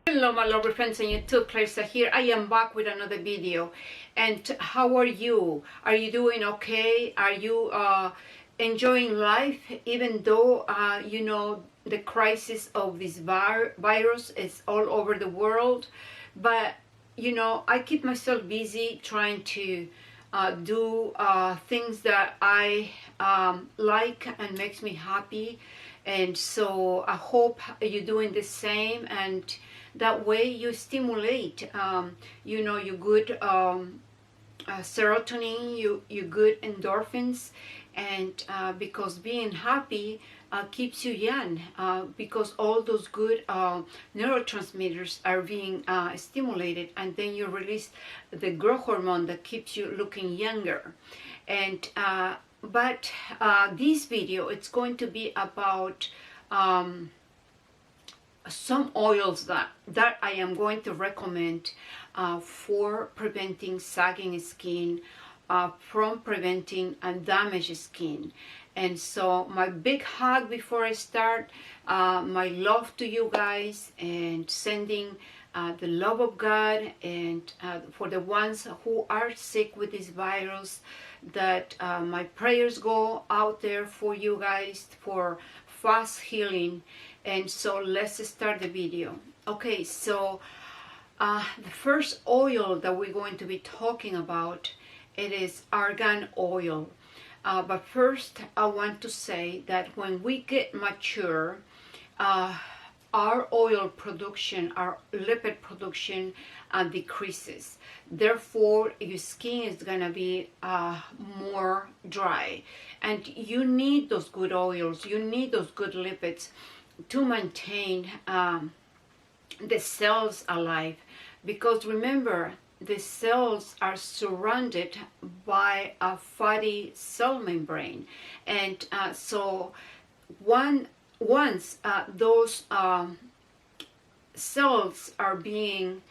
Hello my lovely friends on YouTube, Clarissa here. I am back with another video. And how are you? Are you doing okay? Are you enjoying life even though you know the crisis of this virus is all over the world? But you know, I keep myself busy trying to do things that I like and makes me happy. And so I hope you're doing the same, and that way you stimulate you know, your good serotonin, you good endorphins, and because being happy keeps you young, because all those good neurotransmitters are being stimulated, and then you release the growth hormone that keeps you looking younger. And but this video, it's going to be about some oils that I am going to recommend for preventing sagging skin, from preventing damaged skin. And so my big hug before I start, my love to you guys, and sending the love of God, and for the ones who are sick with this virus, that my prayers go out there for you guys for fast healing. And so let's start the video. Okay, so the first oil that we're going to be talking about, it is argan oil. But first I want to say that when we get mature, our oil production, our lipid production decreases. Therefore your skin is gonna be more dry, and you need those good oils, you need those good lipids to maintain the cells alive. Because remember, the cells are surrounded by a fatty cell membrane, and so once those cells are being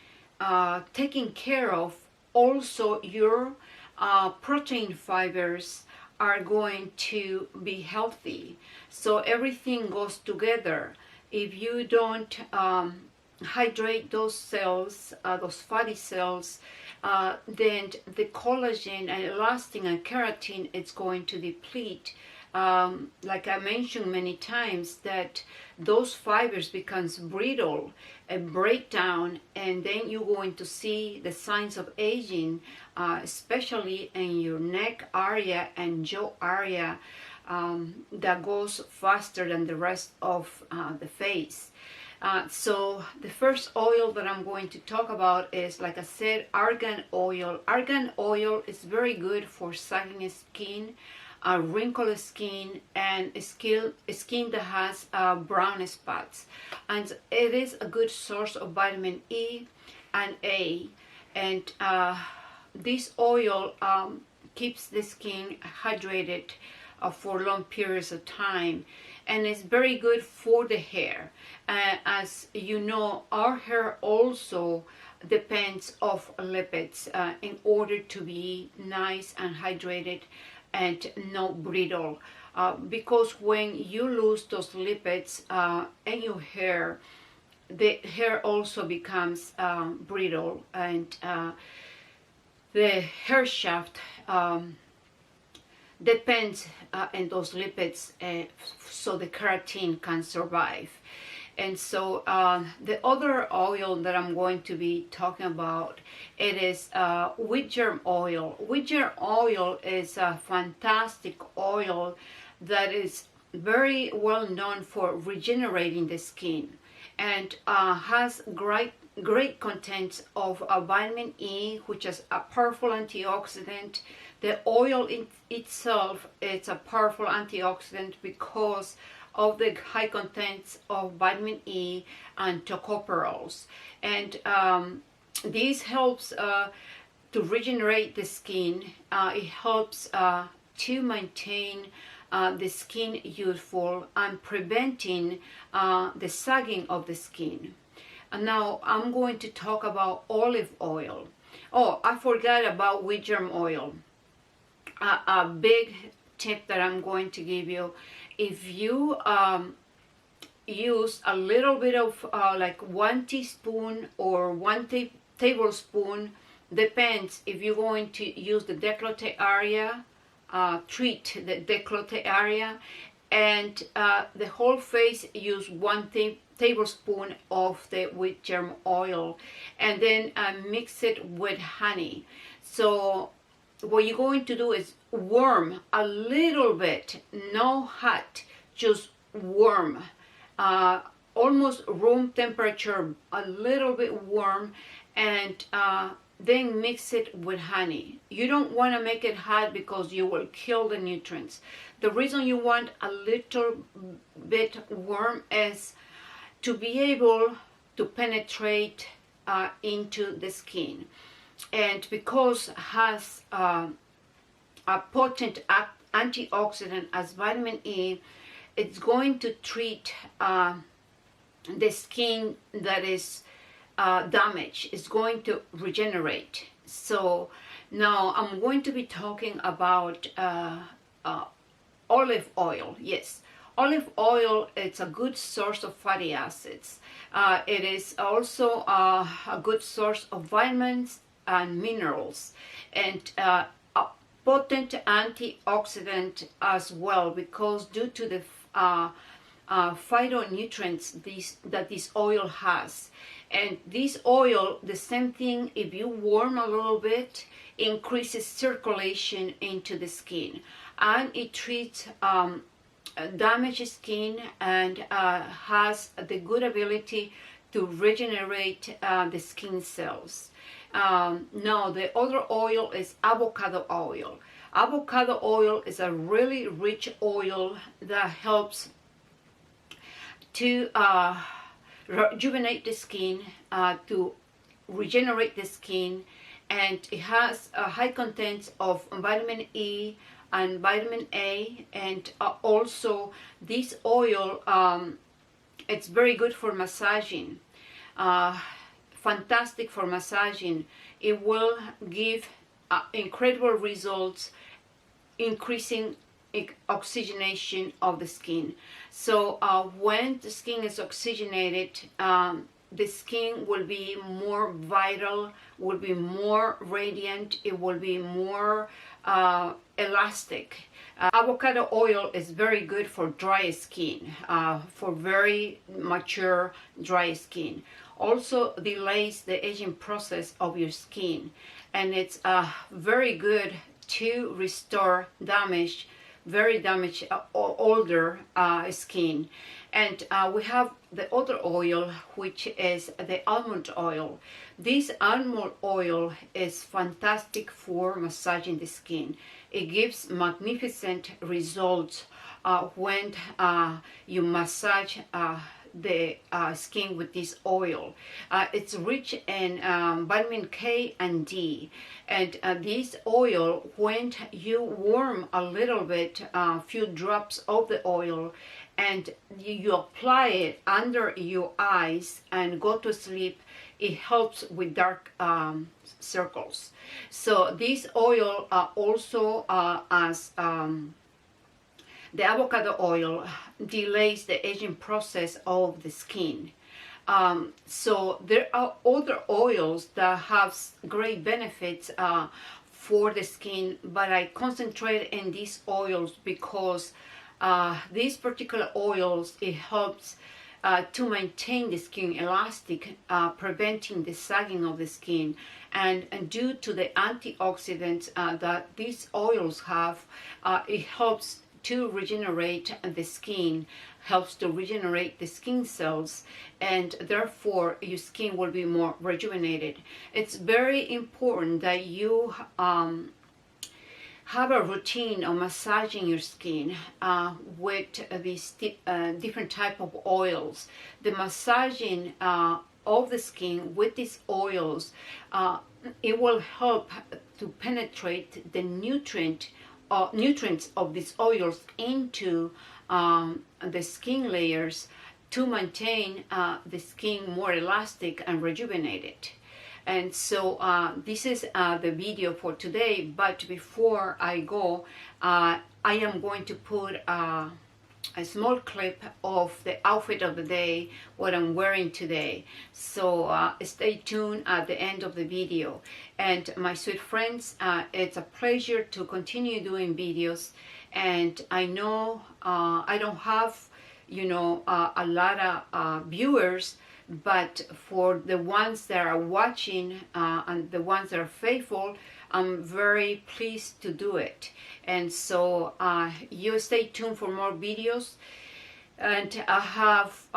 taken care of, also your protein fibers are going to be healthy. So everything goes together. If you don't hydrate those cells, those fatty cells, then the collagen and elastin and keratin, it's going to deplete. Like I mentioned many times, that those fibers becomes brittle and break down, and then you're going to see the signs of aging, especially in your neck area and jaw area, that goes faster than the rest of the face. So the first oil that I'm going to talk about is, like I said, argan oil. Argan oil is very good for sagging skin, wrinkled skin, and skin that has brown spots. And it is a good source of vitamin E and A. And this oil keeps the skin hydrated for long periods of time, and it's very good for the hair. As you know, our hair also depends of lipids in order to be nice and hydrated and not brittle, because when you lose those lipids in your hair, the hair also becomes brittle, and the hair shaft depends on those lipids, so the keratin can survive. And so the other oil that I'm going to be talking about, it is wheat germ oil. Wheat germ oil is a fantastic oil that is very well known for regenerating the skin, and has great contents of vitamin E, which is a powerful antioxidant. The oil itself is a powerful antioxidant because of the high contents of vitamin E and tocopherols. And this helps to regenerate the skin. It helps to maintain the skin youthful and preventing the sagging of the skin. And now I'm going to talk about olive oil. Oh, I forgot about wheat germ oil. A big tip that I'm going to give you: if you use a little bit of like 1 teaspoon or 1 tablespoon, depends if you're going to use the décolleté area, treat the décolleté area, and the whole face, use 1 tablespoon of the wheat germ oil, and then mix it with honey. So what you're going to do is warm a little bit, no hot, just warm, almost room temperature, a little bit warm, and then mix it with honey. You don't want to make it hot because you will kill the nutrients. The reason you want a little bit warm is to be able to penetrate into the skin, and because it has a potent antioxidant as vitamin E, it's going to treat the skin that is damaged. It's going to regenerate. So now I'm going to be talking about olive oil. Yes, olive oil, it's a good source of fatty acids. It is also a good source of vitamins and minerals, and a potent antioxidant as well, because due to the phytonutrients that this oil has. And this oil, the same thing, if you warm a little bit, increases circulation into the skin, and it treats damaged skin, and has the good to regenerate the skin cells. Now the other oil is avocado oil. Avocado oil is a really rich oil that helps to rejuvenate the skin, to regenerate the skin, and it has a high content of vitamin E and vitamin A, and also this oil, it's very good for massaging, fantastic for massaging. It will give incredible results, increasing oxygenation of the skin. So when the skin is oxygenated, the skin will be more vital, will be more radiant, it will be more elastic. Avocado oil is very good for dry skin, for very mature dry skin. Also delays the aging process of your skin, and it's very good to restore very damaged older skin. And we have the other oil, which is the almond oil. This almond oil is fantastic for massaging the skin. It gives magnificent results when you massage the skin with this oil. It's rich in vitamin K and D, and this oil, when you warm a little bit, a few drops of the oil, and you apply it under your eyes and go to sleep, it helps with dark circles. So this oil also, as the avocado oil, delays the aging process of the skin. So there are other oils that have great benefits for the skin, but I concentrate in these oils because these particular oils, it helps to maintain the skin elastic, preventing the sagging of the skin, and due to the antioxidants that these oils have, it helps to regenerate the skin, helps to regenerate the skin cells, and therefore your skin will be more rejuvenated. It's very important that you have a routine of massaging your skin with these different type of oils. The massaging of the skin with these oils, it will help to penetrate the nutrient nutrients of these oils into the skin layers to maintain the skin more elastic and rejuvenated. And so this is the video for today, but before I go, I am going to put a small clip of the outfit of the day, what I'm wearing today. So stay tuned at the end of the video. And my sweet friends, it's a pleasure to continue doing videos. And I know I don't have, you know, a lot of viewers, but for the ones that are watching and the ones that are faithful, I'm very pleased to do it. And so you stay tuned for more videos, and I have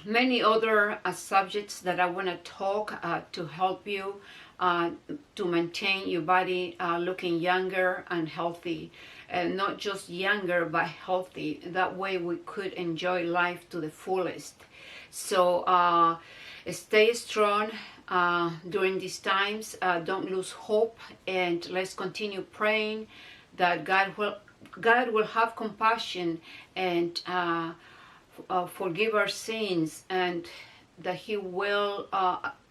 many other subjects that I want to talk to help you to maintain your body looking younger and healthy, and not just younger but healthy. That way we could enjoy life to the fullest. So stay strong during these times. Don't lose hope, and let's continue praying that God will have compassion and forgive our sins, and that He will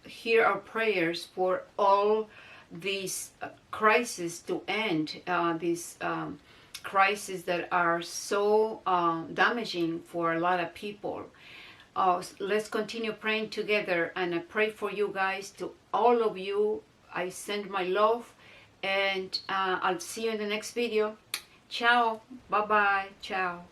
hear our prayers for all these crises to end, these crises that are so damaging for a lot of people. Let's continue praying together, and I pray for you guys, to all of you. I send my love, and I'll see you in the next video. Ciao. Bye-bye. Ciao.